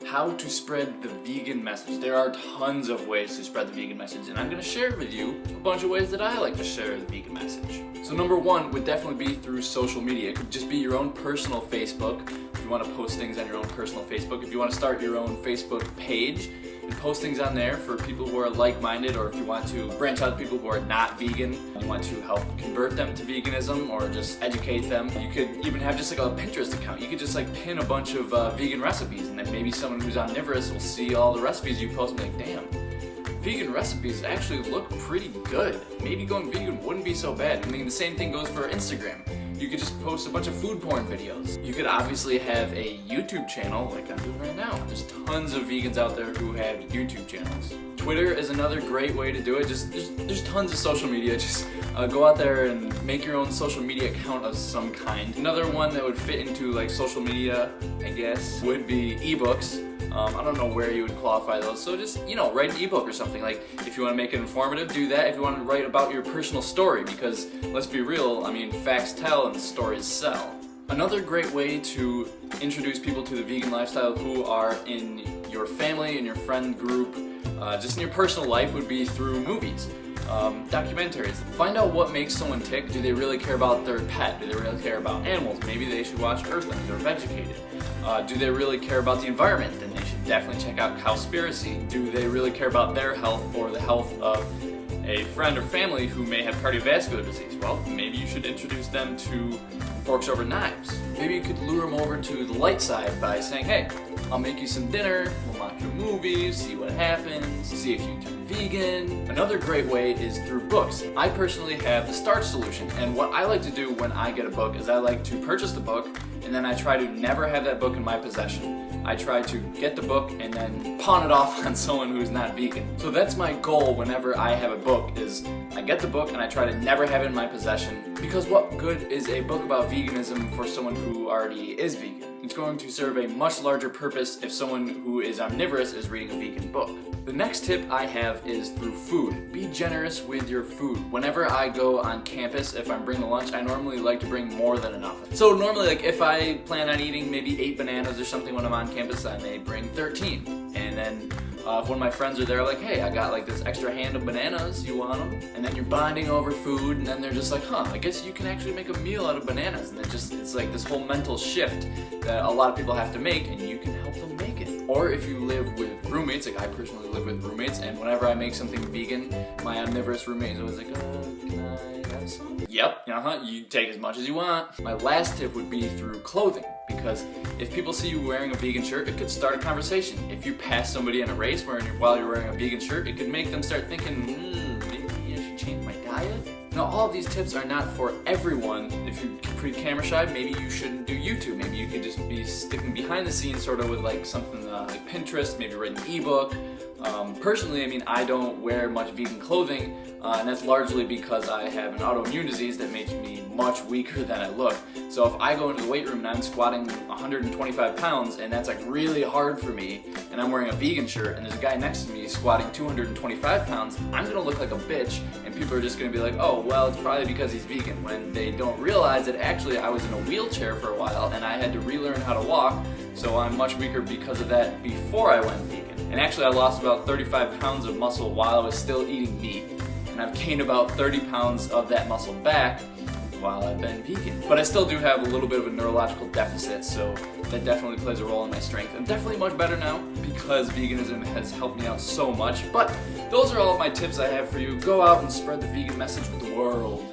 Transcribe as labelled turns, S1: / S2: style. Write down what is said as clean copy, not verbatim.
S1: How to spread the vegan message. There are tons of ways to spread the vegan message, and I'm going to share with you a bunch of ways that I like to share the vegan message. So number one would definitely be through social media. It could just be your own personal Facebook. If you want to post things on your own personal Facebook, if you want to start your own Facebook page and post things on there for people who are like-minded, or if you want to branch out to people who are not vegan, you want to help convert them to veganism or just educate them. You could even have just like a Pinterest account. You could just like pin a bunch of vegan recipes, and then maybe someone who's omnivorous will see all the recipes you post and be like, damn, vegan recipes actually look pretty good. Maybe going vegan wouldn't be so bad. I mean, the same thing goes for Instagram. You could just post a bunch of food porn videos. You could obviously have a YouTube channel like I'm doing right now. There's tons of vegans out there who have YouTube channels. Twitter is another great way to do it. There's tons of social media. Just go out there and make your own social media account of some kind. Another one that would fit into like social media, I guess, would be ebooks. I don't know where you would qualify those, so just, write an ebook or something. Like, if you want to make it informative, do that. If you want to write about your personal story, because let's be real, I mean, facts tell and stories sell. Another great way to introduce people to the vegan lifestyle who are in your family, in your friend group, just in your personal life, would be through movies. Documentaries. Find out what makes someone tick. Do they really care about their pet? Do they really care about animals? Maybe they should watch Earthlings or Vegucated. Do they really care about the environment? Then they should definitely check out Cowspiracy. Do they really care about their health or the health of a friend or family who may have cardiovascular disease? Well, maybe you should introduce them to Forks Over Knives. Maybe you could lure them over to the light side by saying, hey, I'll make you some dinner, we'll watch a movie, see what happens, see if you turn vegan. Another great way is through books. I personally have the Start Solution, and what I like to do when I get a book is I like to purchase the book, and then I try to never have that book in my possession. I try to get the book and then pawn it off on someone who's not vegan. So that's my goal whenever I have a book, is I get the book and I try to never have it in my possession, because what good is a book about veganism for someone who already is vegan? It's going to serve a much larger purpose if someone who is omnivorous is reading a vegan book. The next tip I have is through food. Be generous with your food. Whenever I go on campus, if I'm bringing lunch, I normally like to bring more than enough. So normally, like, if I plan on eating maybe 8 bananas or something when I'm on campus, I may bring 13. And then if one of my friends are there, like, hey, I got like this extra hand of bananas, you want them? And then you're bonding over food, and then they're just like, huh, I guess you can actually make a meal out of bananas. And it's like this whole mental shift that a lot of people have to make, and you can help them make it. Or if you live with roommates, like I personally live with roommates, and whenever I make something vegan, my omnivorous roommate is always like, can I have some? Yep, you take as much as you want. My last tip would be through clothing, because if people see you wearing a vegan shirt, it could start a conversation. If you pass somebody in a race while you're wearing a vegan shirt, it could make them start thinking, maybe I should change my diet? Now, all of these tips are not for everyone. If you're pretty camera shy, maybe you shouldn't do YouTube. Maybe you could just be sticking behind the scenes, sort of with like something like Pinterest, maybe write an ebook. Personally, I mean, I don't wear much vegan clothing, and that's largely because I have an autoimmune disease that makes me much weaker than I look. So if I go into the weight room and I'm squatting 125 pounds, and that's like really hard for me, and I'm wearing a vegan shirt, and there's a guy next to me squatting 225 pounds, I'm gonna look like a bitch, and people are just gonna be like, oh, well, it's probably because he's vegan, when they don't realize that actually I was in a wheelchair for a while, and I had to relearn how to walk, so I'm much weaker because of that before I went vegan. And actually I lost about 35 pounds of muscle while I was still eating meat, and I've gained about 30 pounds of that muscle back while I've been vegan. But I still do have a little bit of a neurological deficit, so that definitely plays a role in my strength. I'm definitely much better now because veganism has helped me out so much. But those are all of my tips I have for you. Go out and spread the vegan message with the world.